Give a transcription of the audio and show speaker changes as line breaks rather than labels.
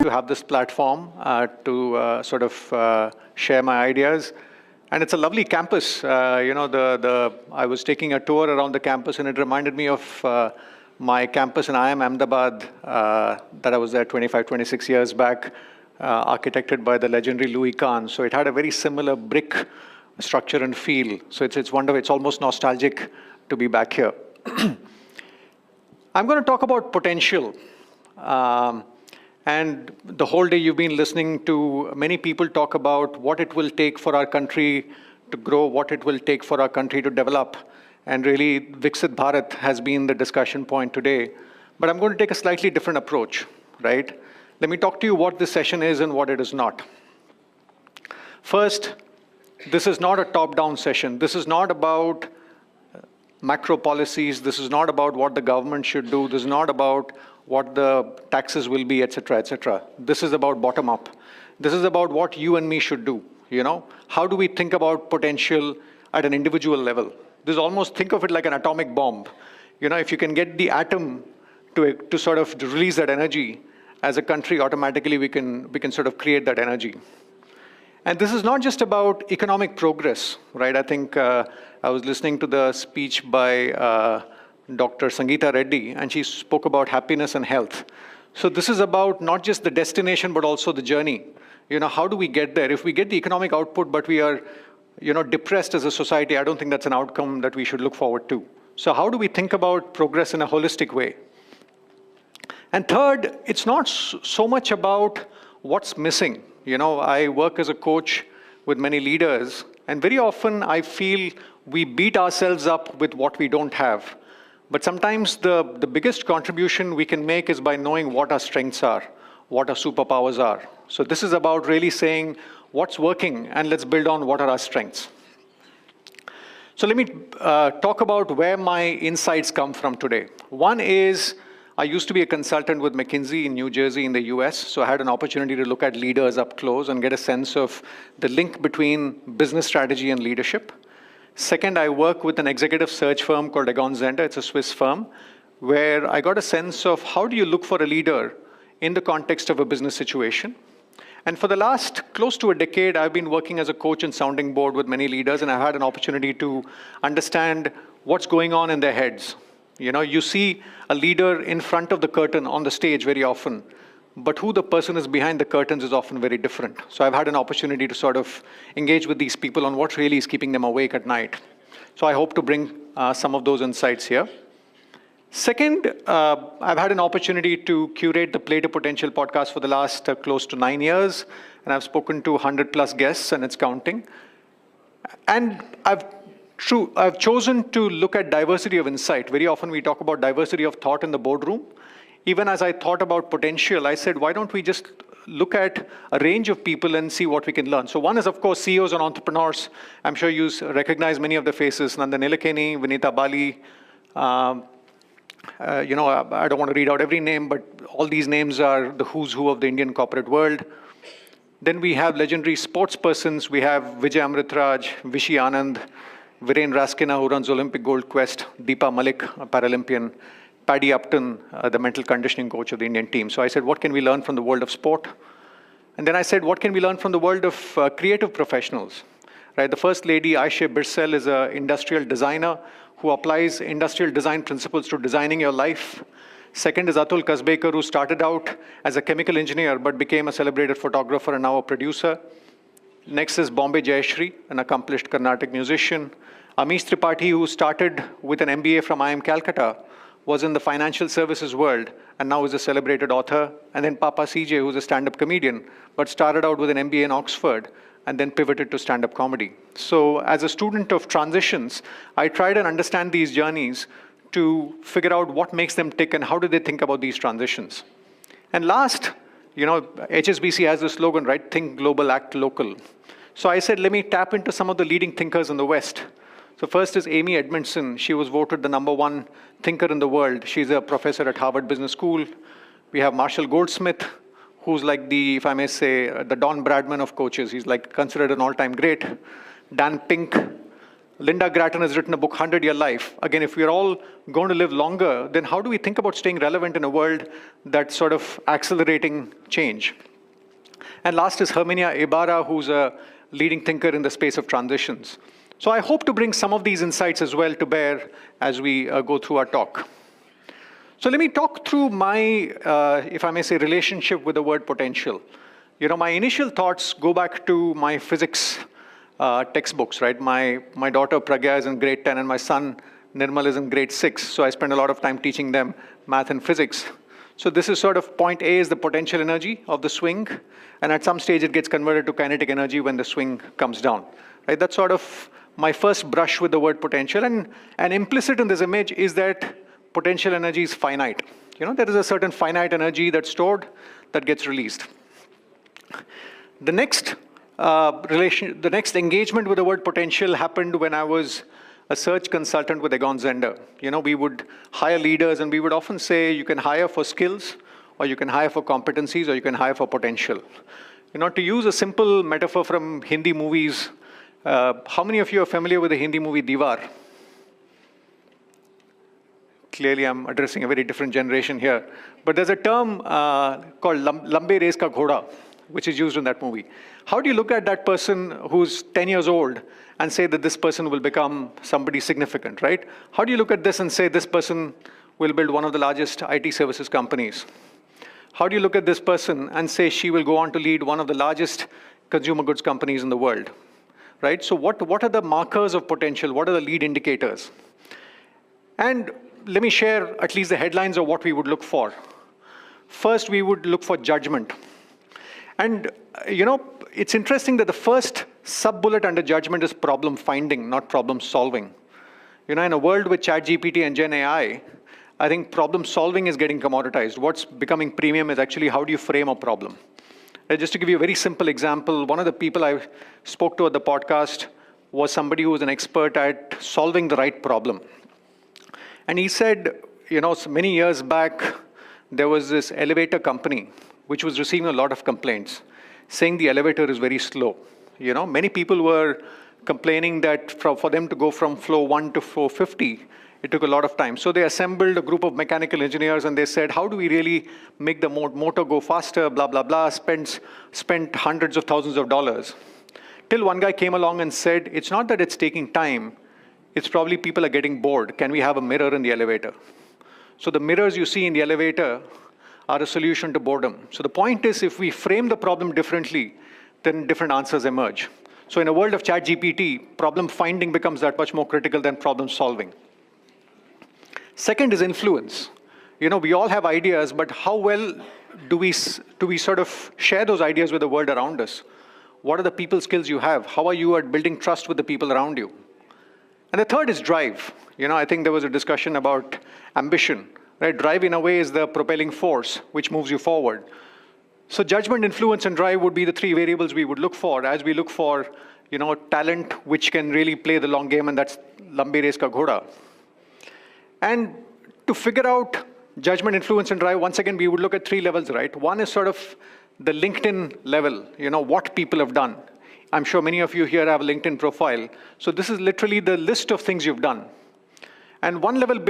to have this platform to share my ideas. And it's a lovely campus. I was taking a tour around the campus, and it reminded me of my campus in IIM Ahmedabad that I was there 25, 26 years back, architected by the legendary Louis Kahn. So it had a very similar brick structure and feel. So it's wonderful. It's almost nostalgic to be back here. I'm going to talk about potential. And the whole day you've been listening to many people talk about what it will take for our country to grow, what it will take for our country to develop. And really, Viksit Bharat has been the discussion point today. But I'm going to take a slightly different approach, right? Let me talk to you what this session is and what it is not. First, this is not a top-down session. This is not about macro policies. This is not about what the government should do. This is not about what the taxes will be, et cetera, et cetera. This is about bottom-up. This is about what you and me should do, you know? How do we think about potential at an individual level? This almost, think of it like an atomic bomb. You know, if you can get the atom to sort of release that energy, as a country, automatically we can sort of create that energy. And this is not just about economic progress, right? I think I was listening to the speech by Dr. Sangeeta Reddy, and she spoke about happiness and health. So this is about not just the destination, but also the journey. You know, how do we get there? If we get the economic output, but we are, you know, depressed as a society, I don't think that's an outcome that we should look forward to. So how do we think about progress in a holistic way? And third, it's not so much about what's missing. You know, I work as a coach with many leaders, and very often I feel we beat ourselves up with what we don't have. But sometimes the biggest contribution we can make is by knowing what our strengths are, what our superpowers are. So this is about really saying what's working, and let's build on what are our strengths. So let me talk about where my insights come from today. One is, I used to be a consultant with McKinsey in New Jersey in the US, so I had an opportunity to look at leaders up close and get a sense of the link between business strategy and leadership. Second, I work with an executive search firm called Egon Zehnder. It's a Swiss firm, where I got a sense of how do you look for a leader in the context of a business situation. And for the last close to a decade, I've been working as a coach and sounding board with many leaders, and I've had an opportunity to understand what's going on in their heads. You know, you see a leader in front of the curtain on the stage very often, but who the person is behind the curtains is often very different. So I've had an opportunity to sort of engage with these people on what really is keeping them awake at night. So I hope to bring some of those insights here. Second, I've had an opportunity to curate the Play to Potential podcast for the last close to 9 years, and I've spoken to 100+ guests, and it's counting. And I've chosen to look at diversity of insight. Very often we talk about diversity of thought in the boardroom. Even as I thought about potential, I said, why don't we just look at a range of people and see what we can learn? So one is, of course, CEOs and entrepreneurs. I'm sure you recognize many of the faces: Nandan Nilekani, Vinita Bali. You know, I don't want to read out every name, but all these names are the who's who of the Indian corporate world. Then we have legendary sports persons. We have Vijay Amritraj, Vishy Anand, Viren Raskina, who runs Olympic Gold Quest, Deepa Malik, a Paralympian, Paddy Upton, the mental conditioning coach of the Indian team. So I said, what can we learn from the world of sport? And then I said, what can we learn from the world of creative professionals? Right? The first lady, Aisha Birsel, is an industrial designer who applies industrial design principles to designing your life. Second is Atul Kasbekar, who started out as a chemical engineer but became a celebrated photographer and now a producer. Next is Bombay Jayashree, an accomplished Carnatic musician. Amish Tripathi, who started with an MBA from IIM Calcutta, was in the financial services world and now is a celebrated author. And then Papa CJ, who's a stand-up comedian, but started out with an MBA in Oxford and then pivoted to stand-up comedy. So as a student of transitions, I tried and understand these journeys to figure out what makes them tick and how do they think about these transitions. And last, you know, HSBC has this slogan, right? Think global, act local. So I said, let me tap into some of the leading thinkers in the West. So first is Amy Edmondson. She was voted the #1 thinker in the world. She's a professor at Harvard Business School. We have Marshall Goldsmith, who's like the, if I may say, the Don Bradman of coaches. He's like considered an all-time great. Dan Pink, Linda Grattan has written a book, 100-Year Life. Again, if we're all going to live longer, then how do we think about staying relevant in a world that's sort of accelerating change? And last is Herminia Ibarra, who's a leading thinker in the space of transitions. So I hope to bring some of these insights as well to bear as we go through our talk. So let me talk through my, if I may say, relationship with the word potential. My initial thoughts go back to my physics textbooks, right? My daughter Pragya is in grade 10 and my son Nirmal is in grade 6. So I spend a lot of time teaching them math and physics. So this is sort of point A is the potential energy of the swing. And at some stage it gets converted to kinetic energy when the swing comes down, right? That's sort of my first brush with the word potential. And implicit in this image is that potential energy is finite. There is a certain finite energy that's stored that gets released. The next the next engagement with the word potential happened when I was a search consultant with Egon Zehnder. We would hire leaders and we would often say you can hire for skills, or you can hire for competencies, or you can hire for potential. To use a simple metaphor from Hindi movies, how many of you are familiar with the Hindi movie Diwar? Clearly, I'm addressing a very different generation here. But there's a term called Lambe Race Ka Ghoda, which is used in that movie. How do you look at that person who's 10 years old and say that this person will become somebody significant, right? How do you look at this and say this person will build one of the largest IT services companies? How do you look at this person and say she will go on to lead one of the largest consumer goods companies in the world, right? So what are the markers of potential? What are the lead indicators? And let me share at least the headlines of what we would look for. First, we would look for judgment. And, it's interesting that the first sub-bullet under judgment is problem finding, not problem solving. In a world with ChatGPT and Gen AI, I think problem solving is getting commoditized. What's becoming premium is actually how do you frame a problem. Just to give you a very simple example, one of the people I spoke to at the podcast was somebody who was an expert at solving the right problem. And he said, many years back, there was this elevator company which was receiving a lot of complaints, saying the elevator is very slow. Many people were complaining that for them to go from floor 1 to floor 50, it took a lot of time. So they assembled a group of mechanical engineers and they said, how do we really make the motor go faster, blah, blah, blah, spent hundreds of thousands of dollars. Till one guy came along and said, it's not that it's taking time, it's probably people are getting bored. Can we have a mirror in the elevator? So the mirrors you see in the elevator are a solution to boredom. So the point is, if we frame the problem differently, then different answers emerge. So in a world of ChatGPT, problem finding becomes that much more critical than problem solving. Second is influence. We all have ideas, but how well do we sort of share those ideas with the world around us? What are the people skills you have? How are you at building trust with the people around you? And the third is drive. I think there was a discussion about ambition. Right? Drive, in a way, is the propelling force which moves you forward. So judgment, influence, and drive would be the three variables we would look for as we look for, talent which can really play the long game, and that's Lambe Race Ka Ghoda. And to figure out judgment, influence, and drive, once again, we would look at three levels, right? One is sort of the LinkedIn level, what people have done. I'm sure many of you here have a LinkedIn profile. So this is literally the list of things you've done. And one level below